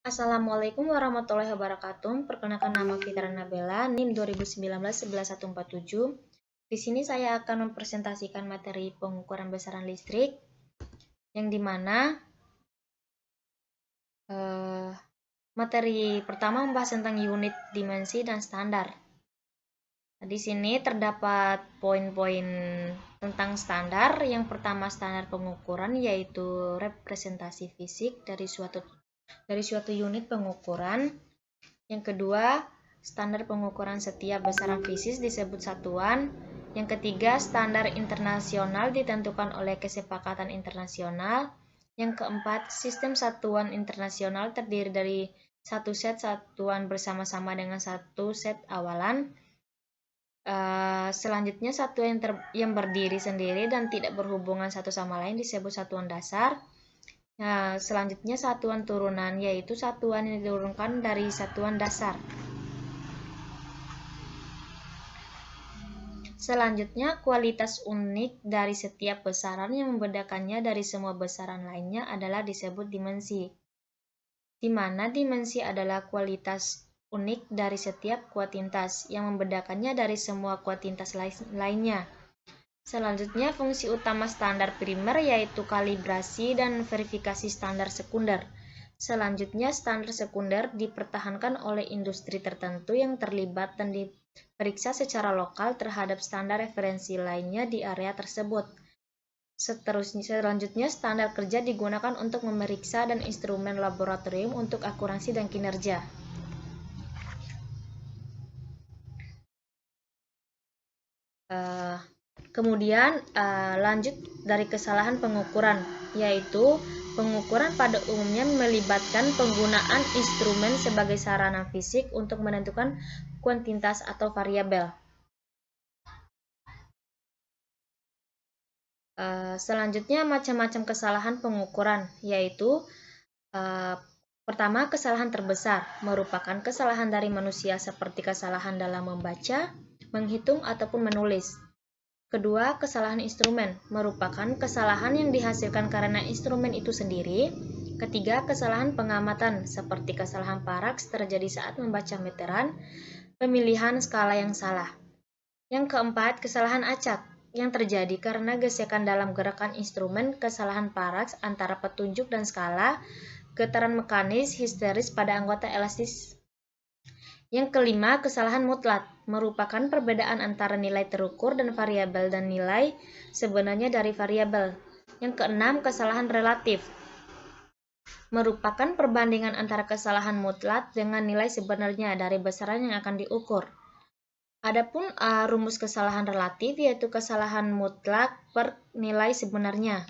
Assalamualaikum warahmatullahi wabarakatuh. Perkenalkan nama Fitra Nabela, NIM 2019-11147. Di sini saya akan mempresentasikan materi pengukuran besaran listrik, yang dimana materi pertama membahas tentang unit, dimensi, dan standar. Di sini terdapat poin-poin tentang standar. Yang pertama, standar pengukuran, yaitu representasi fisik dari suatu unit pengukuran. Yang kedua, standar pengukuran setiap besaran fisik disebut satuan. Yang ketiga, standar internasional ditentukan oleh kesepakatan internasional. Yang keempat, sistem satuan internasional terdiri dari satu set satuan bersama-sama dengan satu set awalan. Selanjutnya, satuan yang berdiri sendiri dan tidak berhubungan satu sama lain disebut satuan dasar. Nah, selanjutnya satuan turunan, yaitu satuan yang diturunkan dari satuan dasar. Selanjutnya, kualitas unik dari setiap besaran yang membedakannya dari semua besaran lainnya adalah disebut dimensi, di mana dimensi adalah kualitas unik dari setiap kuantitas yang membedakannya dari semua kuantitas lainnya. Selanjutnya, fungsi utama standar primer yaitu kalibrasi dan verifikasi standar sekunder. Selanjutnya, standar sekunder dipertahankan oleh industri tertentu yang terlibat dan diperiksa secara lokal terhadap standar referensi lainnya di area tersebut. Selanjutnya, standar kerja digunakan untuk memeriksa dan instrumen laboratorium untuk akurasi dan kinerja. Kemudian lanjut dari kesalahan pengukuran, yaitu pengukuran pada umumnya melibatkan penggunaan instrumen sebagai sarana fisik untuk menentukan kuantitas atau variabel. Selanjutnya, macam-macam kesalahan pengukuran, yaitu pertama, kesalahan terbesar merupakan kesalahan dari manusia seperti kesalahan dalam membaca, menghitung, ataupun menulis. Kedua, kesalahan instrumen merupakan kesalahan yang dihasilkan karena instrumen itu sendiri. Ketiga, kesalahan pengamatan seperti kesalahan paraks terjadi saat membaca meteran, pemilihan skala yang salah. Yang keempat, kesalahan acak yang terjadi karena gesekan dalam gerakan instrumen, kesalahan paraks antara petunjuk dan skala, getaran mekanis, histeris pada anggota elastis. Yang kelima, kesalahan mutlak merupakan perbedaan antara nilai terukur dan variabel dan nilai sebenarnya dari variabel. Yang keenam, kesalahan relatif merupakan perbandingan antara kesalahan mutlak dengan nilai sebenarnya dari besaran yang akan diukur. Adapun rumus kesalahan relatif yaitu kesalahan mutlak per nilai sebenarnya.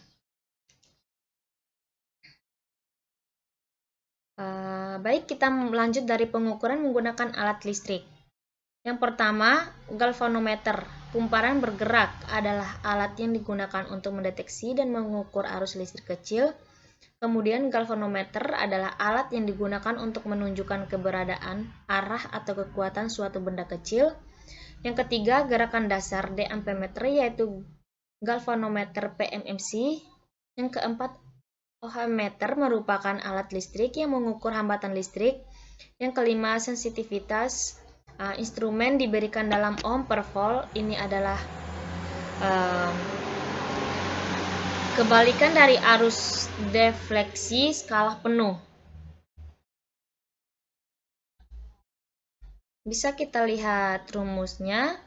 Baik, kita lanjut dari pengukuran menggunakan alat listrik. Yang pertama, galvanometer. Kumparan bergerak adalah alat yang digunakan untuk mendeteksi dan mengukur arus listrik kecil. Kemudian galvanometer adalah alat yang digunakan untuk menunjukkan keberadaan, arah, atau kekuatan suatu benda kecil. Yang ketiga, gerakan dasar D-amperemeter yaitu galvanometer PMMC. Yang keempat, ohmmeter merupakan alat listrik yang mengukur hambatan listrik. Yang kelima, sensitivitas. Instrumen diberikan dalam ohm per volt. Ini adalah kebalikan dari arus defleksi skala penuh. Bisa kita lihat rumusnya.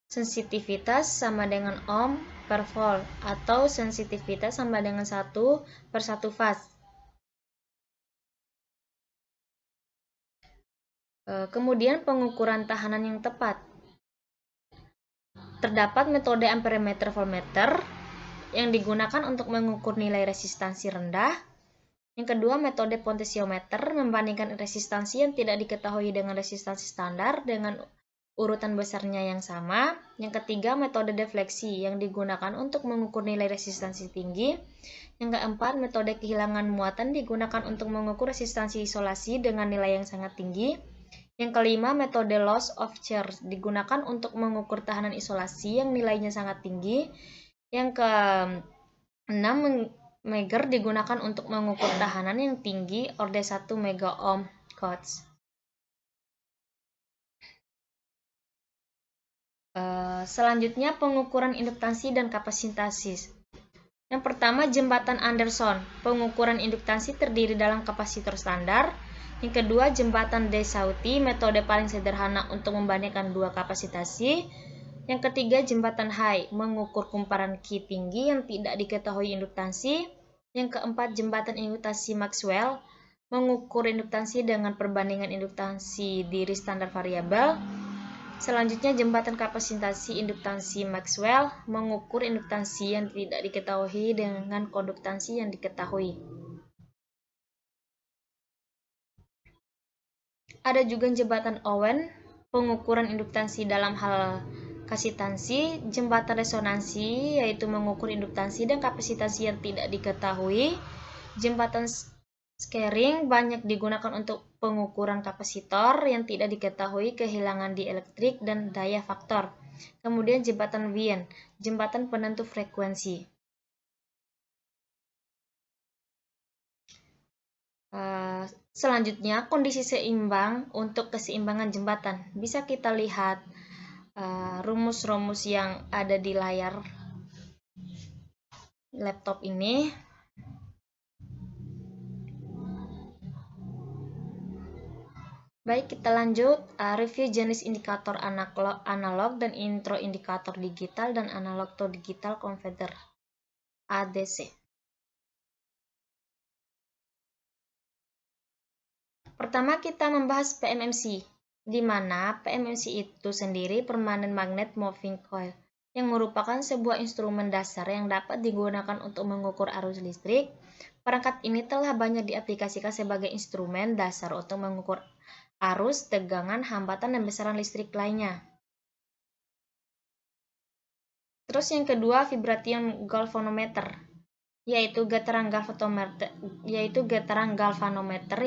Sensitivitas sama dengan ohm per volt atau sensitivitas sama dengan 1/1 fast. Kemudian pengukuran tahanan yang tepat. Terdapat metode amperemeter voltmeter yang digunakan untuk mengukur nilai resistansi rendah. Yang kedua, metode potensiometer membandingkan resistansi yang tidak diketahui dengan resistansi standar dengan urutan besarnya yang sama. Yang ketiga, metode defleksi yang digunakan untuk mengukur nilai resistansi tinggi. Yang keempat, metode kehilangan muatan digunakan untuk mengukur resistansi isolasi dengan nilai yang sangat tinggi. Yang kelima, metode loss of charge digunakan untuk mengukur tahanan isolasi yang nilainya sangat tinggi. Yang keenam, Megger digunakan untuk mengukur tahanan yang tinggi order 1 megaohm codes. Selanjutnya pengukuran induktansi dan kapasitansi. Yang pertama, jembatan Anderson. Pengukuran induktansi terdiri dalam kapasitor standar. Yang kedua, jembatan de Sauty, metode paling sederhana untuk membandingkan dua kapasitasi. Yang ketiga, jembatan High, mengukur kumparan Q tinggi yang tidak diketahui induktansi. Yang keempat, jembatan induktansi Maxwell, mengukur induktansi dengan perbandingan induktansi diri standar variabel. Selanjutnya, jembatan kapasitansi induktansi Maxwell, mengukur induktansi yang tidak diketahui dengan konduktansi yang diketahui. Ada juga jembatan Owen, pengukuran induktansi dalam hal kasitansi. Jembatan resonansi, yaitu mengukur induktansi dan kapasitansi yang tidak diketahui. Jembatan scaring banyak digunakan untuk pengukuran kapasitor yang tidak diketahui kehilangan dielektrik dan daya faktor. Kemudian jembatan Wien, jembatan penentu frekuensi. Selanjutnya, kondisi seimbang untuk keseimbangan jembatan. Bisa kita lihat rumus-rumus yang ada di layar laptop ini. Baik, kita lanjut review jenis indikator analog dan intro indikator digital dan analog to digital converter ADC. Pertama, kita membahas PMMC, di mana PMMC itu sendiri permanent magnet moving coil, yang merupakan sebuah instrumen dasar yang dapat digunakan untuk mengukur arus listrik. Perangkat ini telah banyak diaplikasikan sebagai instrumen dasar untuk mengukur arus, tegangan, hambatan, dan besaran listrik lainnya. Terus yang kedua, vibration galvanometer, yaitu getaran galvanometer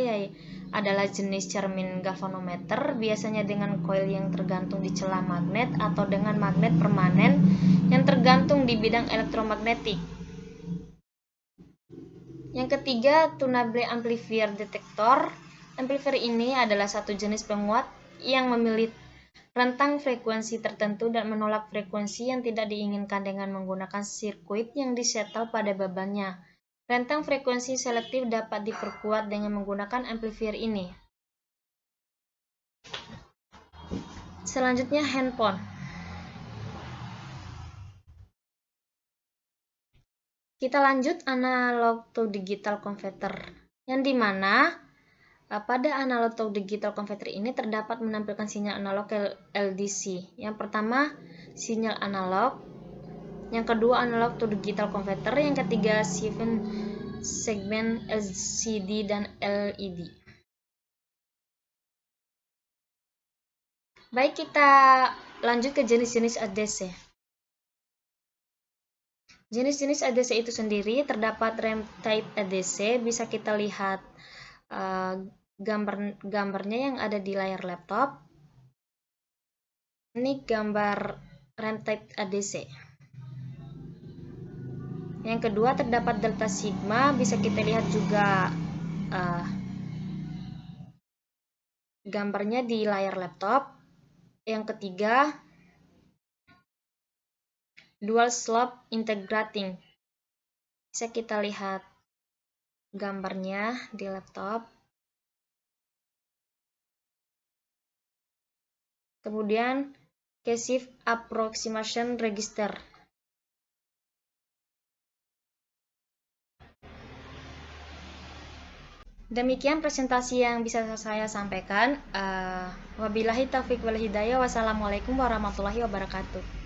adalah jenis cermin galvanometer, biasanya dengan koil yang tergantung di celah magnet atau dengan magnet permanen yang tergantung di bidang elektromagnetik. Yang ketiga, tunable amplifier detector. Amplifier ini adalah satu jenis penguat yang memilih rentang frekuensi tertentu dan menolak frekuensi yang tidak diinginkan dengan menggunakan sirkuit yang disetel pada bebannya. Rentang frekuensi selektif dapat diperkuat dengan menggunakan amplifier ini. Selanjutnya, handphone. Kita lanjut analog to digital converter, yang dimana pada analog to digital converter ini terdapat menampilkan sinyal analog LDC. Yang pertama, sinyal analog. Yang kedua, analog to digital converter. Yang ketiga, 7 segmen LCD dan LED. Baik, kita lanjut ke jenis-jenis ADC. Jenis-jenis ADC itu sendiri terdapat ramp type ADC, bisa kita lihat gambarnya yang ada di layar laptop. Ini gambar ramp type ADC. Yang kedua, terdapat delta sigma, bisa kita lihat juga gambarnya di layar laptop. Yang ketiga, dual slope integrating, bisa kita lihat gambarnya di laptop. Kemudian, Cassive approximation register. Demikian presentasi yang bisa saya sampaikan. Wabillahi taufiq wal hidayah. Wassalamualaikum warahmatullahi wabarakatuh.